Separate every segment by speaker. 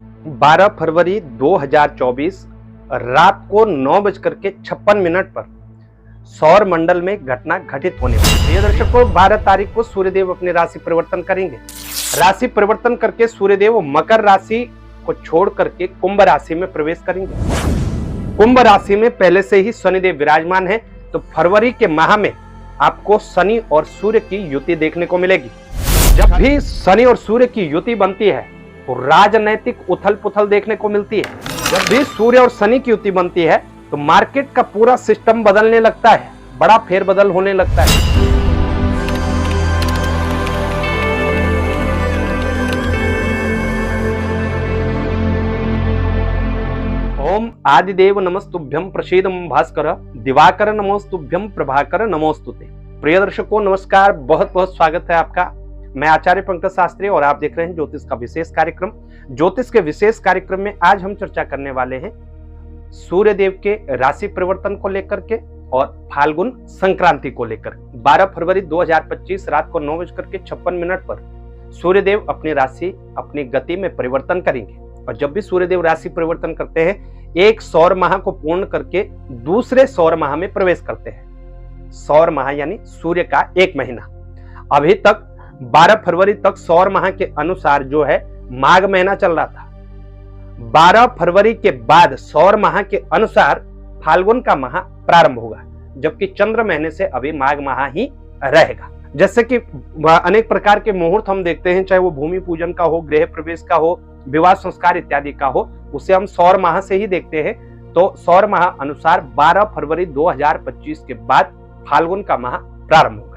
Speaker 1: 12 फरवरी 2024 रात को 9:56 पर सौर मंडल में घटना घटित होने वाली है। दर्शकों, 12 तारीख को सूर्यदेव अपनी राशि परिवर्तन करेंगे। राशि परिवर्तन करके सूर्यदेव मकर राशि को छोड़ करके कुंभ राशि में प्रवेश करेंगे। कुंभ राशि में पहले से ही शनिदेव विराजमान है, तो फरवरी के माह में आपको शनि और सूर्य की युति देखने को मिलेगी। जब भी शनि और सूर्य की युति बनती है तो राजनैतिक उथल पुथल देखने को मिलती है। जब भी सूर्य और शनि की युति बनती है तो मार्केट का पूरा सिस्टम बदलने लगता है, बड़ा फेरबदल होने लगता है। ओम आदिदेव नमस्तुभ्यं प्रसीदं भास्कर दिवाकर नमोस्तुभ्यं प्रभाकर नमोस्तुते। प्रिय दर्शकों नमस्कार, बहुत बहुत स्वागत है आपका। मैं आचार्य पंकज शास्त्री और आप देख रहे हैं ज्योतिष का विशेष कार्यक्रम। ज्योतिष के विशेष कार्यक्रम में आज हम चर्चा करने वाले हैं सूर्यदेव के राशि परिवर्तन को लेकर के और फाल्गुन संक्रांति को लेकर। 12 फरवरी 2025 रात को 9:56 पर सूर्यदेव अपनी राशि अपनी गति में परिवर्तन करेंगे। और जब भी सूर्यदेव राशि परिवर्तन करते हैं, एक सौर माह को पूर्ण करके दूसरे सौर माह में प्रवेश करते हैं। सौर माह यानी सूर्य का एक महीना। अभी तक 12 फरवरी तक सौर माह के अनुसार जो है माघ महीना चल रहा था। 12 फरवरी के बाद सौर माह के अनुसार फाल्गुन का माह प्रारंभ होगा, जबकि चंद्र महीने से अभी माघ माह ही रहेगा। जैसे कि अनेक प्रकार के मुहूर्त हम देखते हैं, चाहे वो भूमि पूजन का हो, गृह प्रवेश का हो, विवाह संस्कार इत्यादि का हो, उसे हम सौर माह से ही देखते हैं। तो सौर माह अनुसार 12 फरवरी 2025 के बाद फाल्गुन का माह प्रारंभ होगा।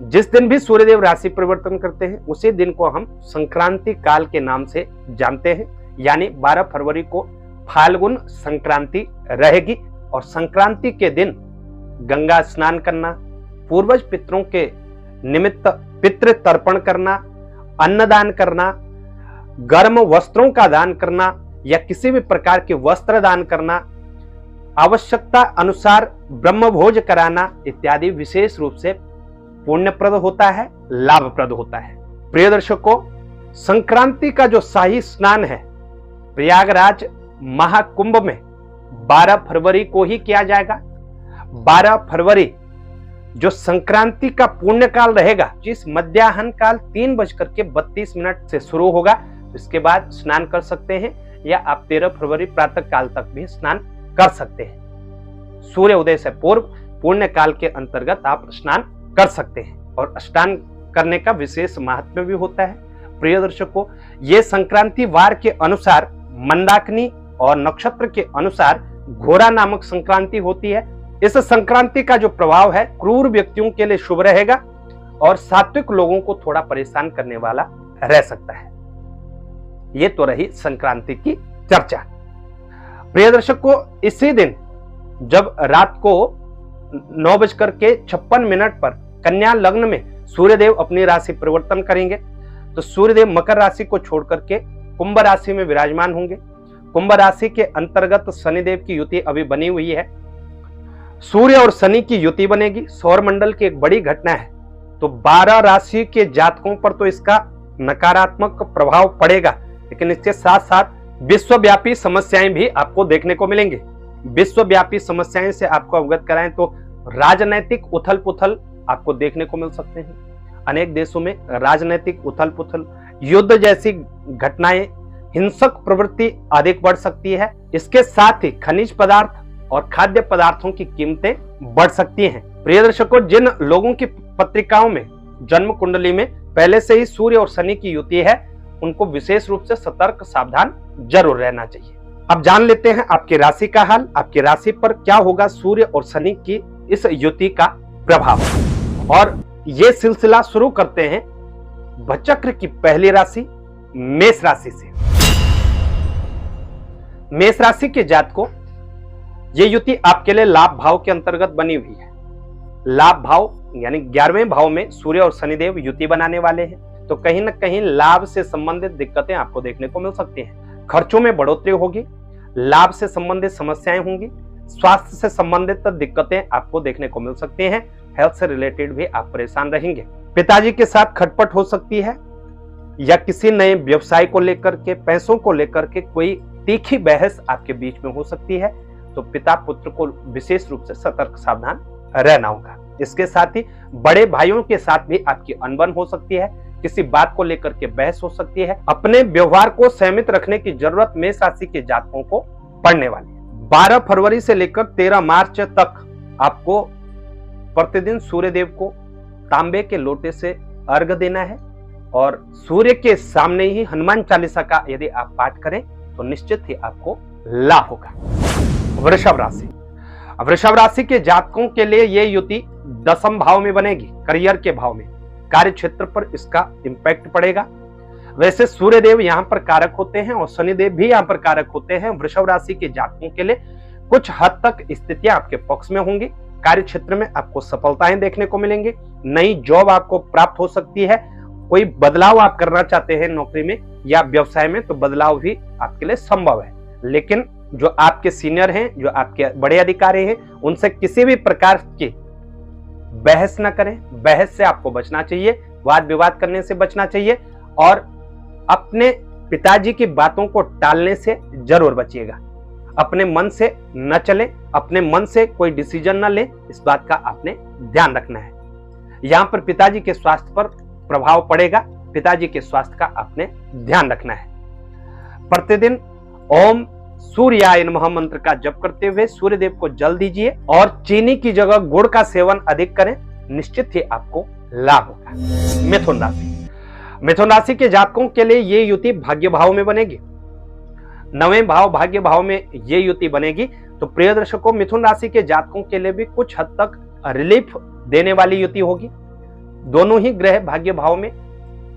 Speaker 1: जिस दिन भी सूर्यदेव राशि परिवर्तन करते हैं उसी दिन को हम संक्रांति काल के नाम से जानते हैं, यानी 12 फरवरी को फाल्गुन संक्रांति रहेगी। और संक्रांति के दिन गंगा स्नान करना, पूर्वज पितरों के निमित्त पितृ तर्पण करना, अन्नदान करना, गर्म वस्त्रों का दान करना या किसी भी प्रकार के वस्त्र दान करना, आवश्यकता अनुसार ब्रह्मभोज कराना इत्यादि विशेष रूप से पुण्यप्रद होता है, लाभप्रद होता है। प्रिय दर्शकों, संक्रांति का जो शाही स्नान है प्रयागराज महाकुंभ में 12 फरवरी को ही किया जाएगा। 12 फरवरी जो संक्रांति का पुण्य काल रहेगा, जिस मध्याह्न काल 3:32 से शुरू होगा, इसके बाद स्नान कर सकते हैं, या आप 13 फरवरी प्रातः काल तक भी स्नान कर सकते हैं। सूर्य उदय से पूर्व पुण्य काल के अंतर्गत आप स्नान कर सकते हैं और स्नान करने का विशेष महत्व भी होता है। प्रिय दर्शकों, ये संक्रांति वार के अनुसार मंदाकिनी और नक्षत्र के अनुसार घोड़ा नामक संक्रांति होती है। इस संक्रांति का जो प्रभाव है क्रूर व्यक्तियों के लिए शुभ रहेगा और सात्विक लोगों को थोड़ा परेशान करने वाला रह सकता है। ये तो रही संक्रांति की चर्चा। प्रिय दर्शकों, इसी दिन जब रात को 9:56 पर कन्या लग्न में सूर्यदेव अपनी राशि परिवर्तन करेंगे, तो सूर्यदेव मकर राशि को छोड़ करके कुंभ राशि में विराजमान होंगे। कुंभ राशि के अंतर्गत शनिदेव की युति अभी बनी हुई है। सूर्य और शनि की युति बनेगी, सौर मंडल की एक बड़ी घटना है। तो 12 राशि के जातकों पर तो इसका नकारात्मक प्रभाव पड़ेगा, लेकिन इसके साथ साथ विश्वव्यापी समस्याएं भी आपको देखने को मिलेंगे। विश्वव्यापी समस्याएं से आपको अवगत कराएं तो राजनैतिक उथल पुथल आपको देखने को मिल सकते हैं। अनेक देशों में राजनैतिक उथल पुथल, युद्ध जैसी घटनाएं, हिंसक प्रवृत्ति अधिक बढ़ सकती है। इसके साथ ही खनिज पदार्थ और खाद्य पदार्थों की कीमतें बढ़ सकती हैं। प्रिय दर्शकों, जिन लोगों की पत्रिकाओं में जन्म कुंडली में पहले से ही सूर्य और शनि की युति है, उनको विशेष रूप से सतर्क सावधान जरूर रहना चाहिए। अब जान लेते हैं आपकी राशि का हाल। आपकी राशि पर क्या होगा सूर्य और शनि की इस युति का प्रभाव, और ये सिलसिला शुरू करते हैं भचक्र की पहली राशि मेष राशि से। मेष राशि के जातकों, ये युति आपके लिए लाभ भाव के अंतर्गत बनी हुई है। लाभ भाव यानी 11वें भाव में सूर्य और शनिदेव युति बनाने वाले हैं, तो कहीं ना कहीं लाभ से संबंधित दिक्कतें आपको देखने को मिल सकती हैं। खर्चों में बढ़ोतरी होगी, लाभ से संबंधित समस्याएं होंगी, स्वास्थ्य से संबंधित दिक्कतें आपको देखने को मिल सकती हैं। हेल्थ से रिलेटेड भी आप परेशान रहेंगे। पिताजी के साथ खटपट हो सकती है। या किसी नए व्यवसाय को लेकर के, पैसों को लेकर के कोई तीखी बहस आपके बीच में हो सकती है, तो पिता पुत्र को विशेष रूप से सतर्क सावधान रहना होगा। इसके साथ ही बड़े भाइयों के साथ भी आपकी अनबन हो सकती है, किसी बात को लेकर के बहस हो सकती है। अपने व्यवहार को संयमित रखने की जरूरत मेष राशि के जातकों को पड़ने वाली है। 12 फरवरी से लेकर 13 मार्च तक आपको प्रतिदिन सूर्य देव को तांबे के लोटे से अर्घ्य देना है और सूर्य के सामने ही हनुमान चालीसा का यदि आप पाठ करें तो निश्चित ही आपको लाभ होगा। वृषभ राशि, वृषभ राशि के जातकों के लिए यह युति 10वें भाव में बनेगी, करियर के भाव में। कार्य क्षेत्र पर इसका इंपैक्ट पड़ेगा। वैसे सूर्य देव यहां पर कारक होते हैं और शनि देव भी यहां पर कारक होते हैं। वृषभ राशि के जातकों के लिए कुछ हद तक स्थितियां आपके पक्ष में होंगी। कार्य क्षेत्र में आपको सफलताएं देखने को मिलेंगी, नई जॉब आपको प्राप्त हो सकती है, कोई बदलाव आप करना चाहते हैं नौकरी में या व्यवसाय में तो बदलाव भी आपके लिए संभव है। लेकिन जो आपके सीनियर हैं, जो आपके बड़े अधिकारी हैं, उनसे किसी भी प्रकार की बहस ना करें। बहस से आपको बचना चाहिए, वाद विवाद करने से बचना चाहिए और अपने पिताजी की बातों को टालने से जरूर बचिएगा। अपने मन से न चले, अपने मन से कोई डिसीजन न ले, इस बात का आपने ध्यान रखना है। यहां पर पिताजी के स्वास्थ्य पर प्रभाव पड़ेगा, पिताजी के स्वास्थ्य का आपने ध्यान रखना है। प्रतिदिन ओम सूर्याय नमः मंत्र का जप करते हुए सूर्य देव को जल दीजिए और चीनी की जगह गुड़ का सेवन अधिक करें, निश्चित ही आपको लाभ होगा। मिथुन राशि, मिथुन राशि के जातकों के लिए ये युति भाग्य भाव में बनेगी। 9वें भाव भाग्य भाव में ये युति बनेगी तो प्रिय दर्शकों, मिथुन राशि के जातकों के लिए भी कुछ हद तक रिलीफ देने वाली युति होगी। दोनों ही ग्रह भाग्य भाव में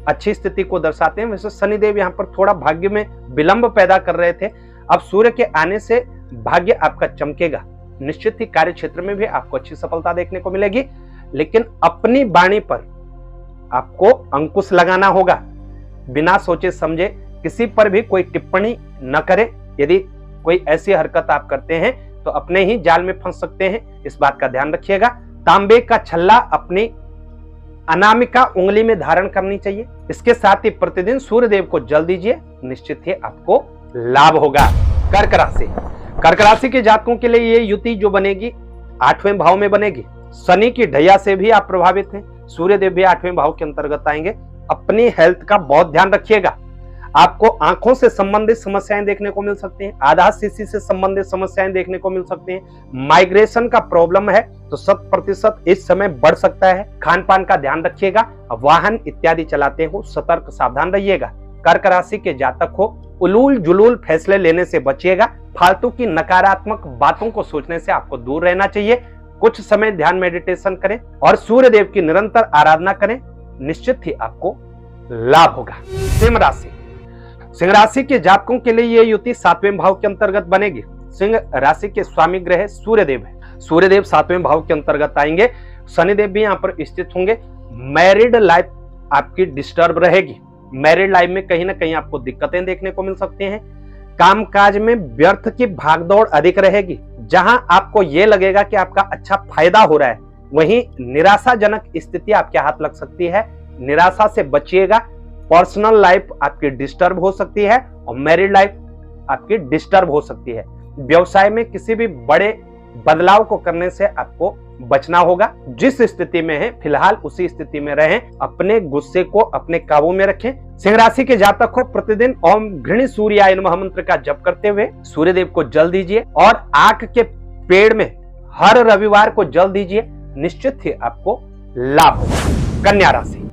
Speaker 1: अच्छी स्थिति को दर्शाते हैं। वैसे शनिदेव यहाँ पर थोड़ा भाग्य में विलंब पैदा कर रहे थे, अब सूर्य के आने से भाग्य आपका चमकेगा। निश्चित ही कार्य क्षेत्र में भी आपको अच्छी सफलता देखने को मिलेगी, लेकिन अपनी वाणी पर आपको अंकुश लगाना होगा। बिना सोचे समझे किसी पर भी कोई टिप्पणी न करें। यदि कोई ऐसी हरकत आप करते हैं तो अपने ही जाल में फंस सकते हैं, इस बात का ध्यान रखिएगा। तांबे का छल्ला अपनी अनामिका उंगली में धारण करनी चाहिए। इसके साथ ही प्रतिदिन सूर्य देव को जल दीजिए, निश्चित ही आपको लाभ होगा। कर्क राशि, कर्क राशि के जातकों के लिए ये युति जो बनेगी 8वें भाव में बनेगी। शनि की ढैया से भी आप प्रभावित हैं, सूर्य देव भी 8वें भाव के अंतर्गत आएंगे। अपनी हेल्थ का बहुत ध्यान रखिएगा। आपको आंखों से संबंधित समस्याएं देखने को मिल सकती हैं, आधा सीसी से संबंधित समस्याएं देखने को मिल सकती हैं। माइग्रेशन का प्रॉब्लम है तो 100% इस समय बढ़ सकता है। खान पान का ध्यान रखिएगा। वाहन इत्यादि चलाते हो सतर्क सावधान रहिएगा। कर्क राशि के जातक हो उलूल जुलूल फैसले लेने से बचिएगा। फालतू की नकारात्मक बातों को सोचने से आपको दूर रहना चाहिए। कुछ समय ध्यान मेडिटेशन करें और सूर्य देव की निरंतर आराधना करें, निश्चित ही आपको लाभ होगा। सिंह राशि, सिंह राशि के जातकों के लिए यह युति 7वें भाव के अंतर्गत बनेगी। सिंह राशि के स्वामी ग्रह सूर्य देव है। सूर्य देव 7वें भाव के अंतर्गत आएंगे। शनिदेव भी यहाँ पर स्थित होंगे। मैरिड लाइफ आपकी डिस्टर्ब रहेगी। मैरिड लाइफ में कहीं ना कहीं आपको दिक्कतें देखने को मिल सकती हैं। कामकाज में व्यर्थ की भागदौड़ अधिक रहेगी। जहां आपको यह लगेगा कि आपका अच्छा फायदा हो रहा है, वहीं निराशाजनक स्थिति आपके हाथ लग सकती है। निराशा से बचिएगा। पर्सनल लाइफ आपकी डिस्टर्ब हो सकती है और मैरिड लाइफ आपकी डिस्टर्ब हो सकती है। व्यवसाय में किसी भी बड़े बदलाव को करने से आपको बचना होगा। जिस स्थिति में है फिलहाल उसी स्थिति में रहें। अपने गुस्से को अपने काबू में रखें। सिंह राशि के जातक को प्रतिदिन ओम घृणी सूर्याय नमः मंत्र का जप करते हुए सूर्य देव को जल दीजिए और आक के पेड़ में हर रविवार को जल दीजिए, निश्चित ही आपको लाभ होगा। कन्या राशि,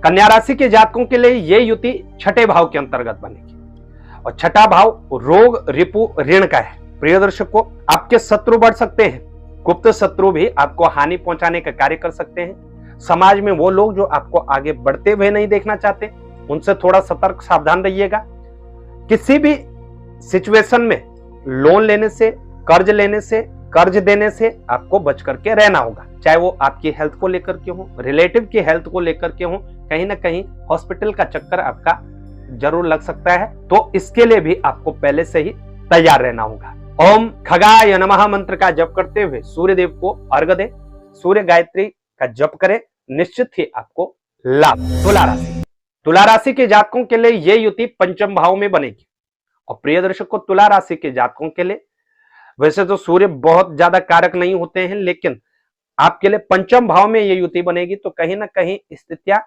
Speaker 1: कन्या राशि के जातकों के लिए यह युति 6ठे भाव के अंतर्गत बनेगी और 6ठा भाव रोग रिपु ऋण का है। प्रिय दर्शकों, आपके शत्रु बढ़ सकते हैं। गुप्त शत्रु भी आपको हानि पहुंचाने का कार्य कर सकते हैं। समाज में वो लोग जो आपको आगे बढ़ते हुए नहीं देखना चाहते, उनसे थोड़ा सतर्क सावधान रहिएगा। किसी भी सिचुएशन में लोन लेने से, कर्ज लेने से, कर्ज देने से आपको बच करके रहना होगा। चाहे वो आपकी हेल्थ को लेकर के हो, रिलेटिव की हेल्थ को लेकर के हो, कहीं ना कहीं हॉस्पिटल का चक्कर आपका जरूर लग सकता है, तो इसके लिए भी आपको पहले से ही तैयार रहना होगा। ओम खगाय नमः मंत्र का जप करते हुए सूर्य देव को अर्घ्य दें, सूर्य गायत्री का जप करें, निश्चित ही आपको लाभ। तुला राशि, तुला राशि के जातकों के लिए यह युति पंचम भाव में बनेगी। और प्रिय दर्शकों, तुला राशि के जातकों के लिए वैसे तो सूर्य बहुत ज्यादा कारक नहीं होते हैं, लेकिन आपके लिए पंचम भाव में ये युति बनेगी तो कहीं ना कहीं स्थितियां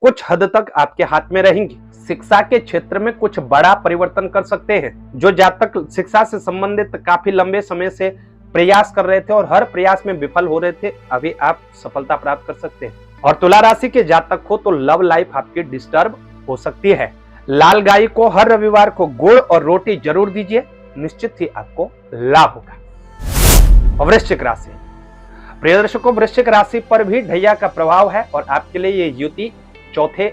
Speaker 1: कुछ हद तक आपके हाथ में रहेंगी। शिक्षा के क्षेत्र में कुछ बड़ा परिवर्तन कर सकते हैं। जो जातक शिक्षा से संबंधित काफी लंबे समय से प्रयास कर रहे थे और हर प्रयास में विफल हो रहे थे, अभी आप सफलता प्राप्त कर सकते हैं। और तुला राशि के जातक हो तो लव लाइफ आपकी डिस्टर्ब हो सकती है। लाल गाय को हर रविवार को गुड़ और रोटी जरूर दीजिए, निश्चित ही आपको लाभ होगा। वृश्चिक राशि, प्रिय दर्शकों, वृश्चिक राशि पर भी ढैया का प्रभाव है और आपके लिए ये युति चौथे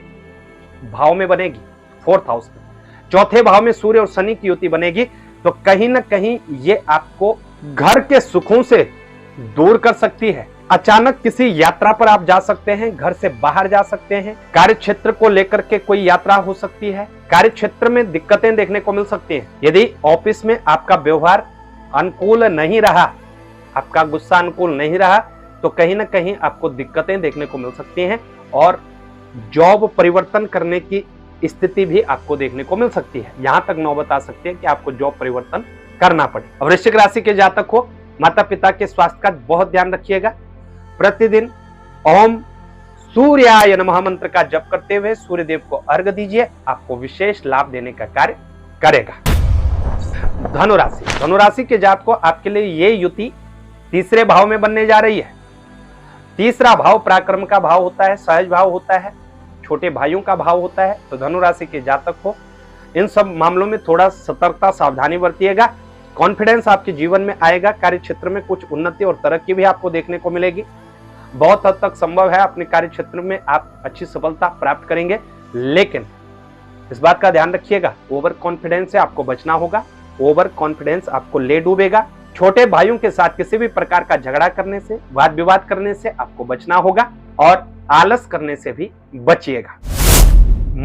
Speaker 1: भाव में बनेगी, फोर्थ हाउस में। चौथे भाव में सूर्य और शनि की युति बनेगी तो कहीं ना कहीं ये आपको घर के सुखों से दूर कर सकती है। अचानक किसी यात्रा पर आप जा सकते हैं, घर से बाहर जा सकते हैं। कार्य क्षेत्र को लेकर के कोई यात्रा हो सकती है। कार्य क्षेत्र में दिक्कतें देखने को मिल सकती हैं। यदि ऑफिस में आपका व्यवहार अनुकूल नहीं रहा, आपका गुस्सा अनुकूल नहीं रहा, तो कहीं ना कहीं आपको दिक्कतें देखने को मिल सकती हैं और जॉब परिवर्तन करने की स्थिति भी आपको देखने को मिल सकती है। यहां तक नौबत आ सकती है कि आपको जॉब परिवर्तन करना पड़े। वृश्चिक राशि के जातक हो, माता पिता के स्वास्थ्य का बहुत ध्यान रखिएगा। प्रतिदिन ओम सूर्याय नमः मंत्र का जप करते हुए सूर्य देव को अर्घ दीजिए, आपको विशेष लाभ देने का कार्य करेगा। धनुराशि, धनुराशि के जातक को आपके लिए ये युति तीसरे भाव में बनने जा रही है। तीसरा भाव पराक्रम का भाव होता है, सहज भाव होता है, छोटे भाइयों का भाव होता है। तो धनुराशि के जातक को इन सब मामलों में थोड़ा सतर्कता सावधानी बरतिएगा। कॉन्फिडेंस आपके जीवन में आएगा। कार्य क्षेत्र में कुछ उन्नति और तरक्की भी आपको देखने को मिलेगी। बहुत हद तक संभव है अपने कार्य क्षेत्र में आप अच्छी सफलता प्राप्त करेंगे, लेकिन इस बात का ध्यान रखिएगा, ओवर कॉन्फिडेंस से आपको बचना होगा। ओवर कॉन्फिडेंस आपको ले डूबेगा। छोटे भाइयों के साथ किसी भी प्रकार का झगड़ा करने से, वाद विवाद करने से आपको बचना होगा और आलस करने से भी बचिएगा।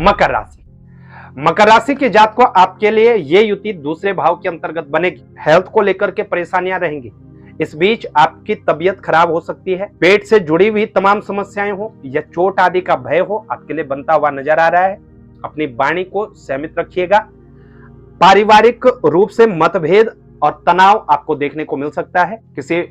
Speaker 1: मकर राशि, मकर राशि के जातक को आपके लिए ये युति दूसरे भाव के अंतर्गत बनेगी। हेल्थ को लेकर के परेशानियां रहेंगी। इस बीच आपकी तबीयत खराब हो सकती है। पेट से जुड़ी हुई तमाम समस्याएं हो या चोट आदि का भय हो, आपके लिए बनता हुआ नजर आ रहा है। अपनी वाणी को संयमित रखिएगा। पारिवारिक रूप से मतभेद और तनाव आपको देखने को मिल सकता है। किसी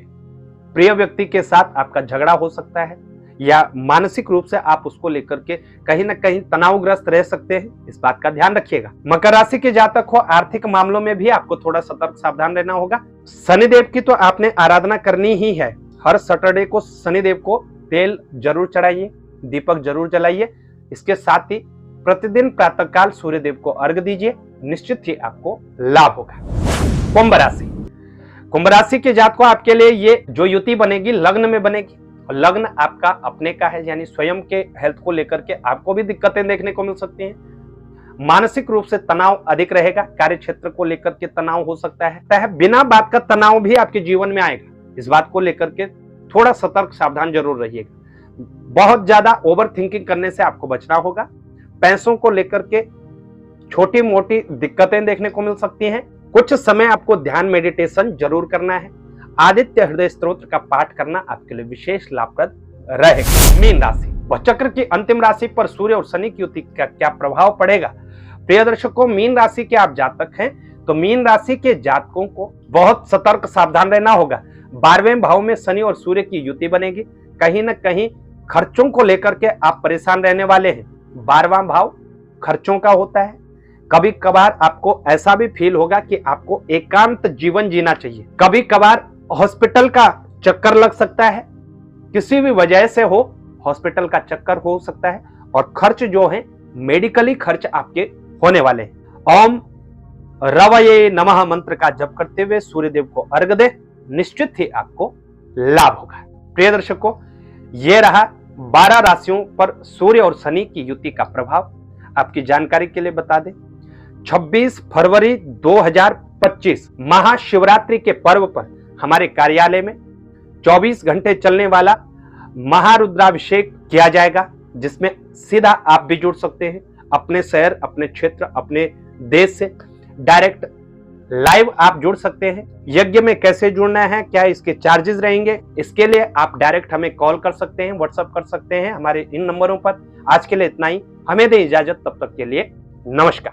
Speaker 1: प्रिय व्यक्ति के साथ आपका झगड़ा हो सकता है या मानसिक रूप से आप उसको लेकर के कहीं ना कहीं तनावग्रस्त रह सकते हैं। इस बात का ध्यान रखिएगा। मकर राशि के जातक हो, आर्थिक मामलों में भी आपको थोड़ा सतर्क सावधान रहना होगा। शनिदेव की तो आपने आराधना करनी ही है। हर सैटरडे को शनिदेव को तेल जरूर चढ़ाइए, दीपक जरूर जलाइए। इसके साथ ही प्रतिदिन प्रातःकाल सूर्य देव को अर्घ दीजिए, निश्चित ही आपको लाभ होगा। कुंभ राशि, कुंभ राशि के जातक को आपके लिए ये जो युति बनेगी लग्न में बनेगी। और लग्न आपका अपने का है, यानी स्वयं के हेल्थ को लेकर के आपको भी दिक्कतें देखने को मिल सकती हैं। मानसिक रूप से तनाव अधिक रहेगा। कार्य क्षेत्र को लेकर के तनाव हो सकता है। बिना बात का तनाव भी आपके जीवन में आएगा। इस बात को लेकर के थोड़ा सतर्क सावधान जरूर रहिएगा। बहुत ज्यादा ओवर थिंकिंग करने से आपको बचना होगा। पैसों को लेकर के छोटी मोटी दिक्कतें देखने को मिल सकती हैं। कुछ समय आपको ध्यान मेडिटेशन जरूर करना है। आदित्य हृदय स्तोत्र का पाठ करना आपके लिए विशेष लाभप्रद रहेगा। मीन राशि, वह चक्र की अंतिम राशि पर सूर्य और शनि की युति का क्या प्रभाव पड़ेगा। प्रिय दर्शकों, मीन राशि के आप जातक हैं तो मीन राशि के जातकों को बहुत सतर्क सावधान रहना होगा। 12वें भाव में शनि और सूर्य की युति बनेगी। कहीं ना कहीं खर्चों को लेकर के आप परेशान रहने वाले हैं। 12वां भाव खर्चों का होता है। कभी कभार आपको ऐसा भी फील होगा कि आपको एकांत जीवन जीना चाहिए। कभी कभार हॉस्पिटल का चक्कर लग सकता है, किसी भी वजह से हो हॉस्पिटल का चक्कर हो सकता है और खर्च जो है मेडिकली खर्च आपके होने वाले हैं। ओम रवये नमः मंत्र का जप करते हुए सूर्य देव को अर्घ दे, निश्चित ही आपको लाभ होगा। प्रिय दर्शकों, ये रहा 12 राशियों पर सूर्य और शनि की युति का प्रभाव। आपकी जानकारी के लिए बता दें, 26 फरवरी 2025 महाशिवरात्रि के पर्व पर हमारे कार्यालय में 24 घंटे चलने वाला महारुद्राभिषेक किया जाएगा, जिसमें सीधा आप भी जुड़ सकते हैं। अपने शहर, अपने क्षेत्र, अपने देश से डायरेक्ट लाइव आप जुड़ सकते हैं। यज्ञ में कैसे जुड़ना है, क्या इसके चार्जेस रहेंगे, इसके लिए आप डायरेक्ट हमें कॉल कर सकते हैं, व्हाट्सएप कर सकते हैं हमारे इन नंबरों पर। आज के लिए इतना ही। हमें दें इजाजत, तब तक के लिए नमस्कार।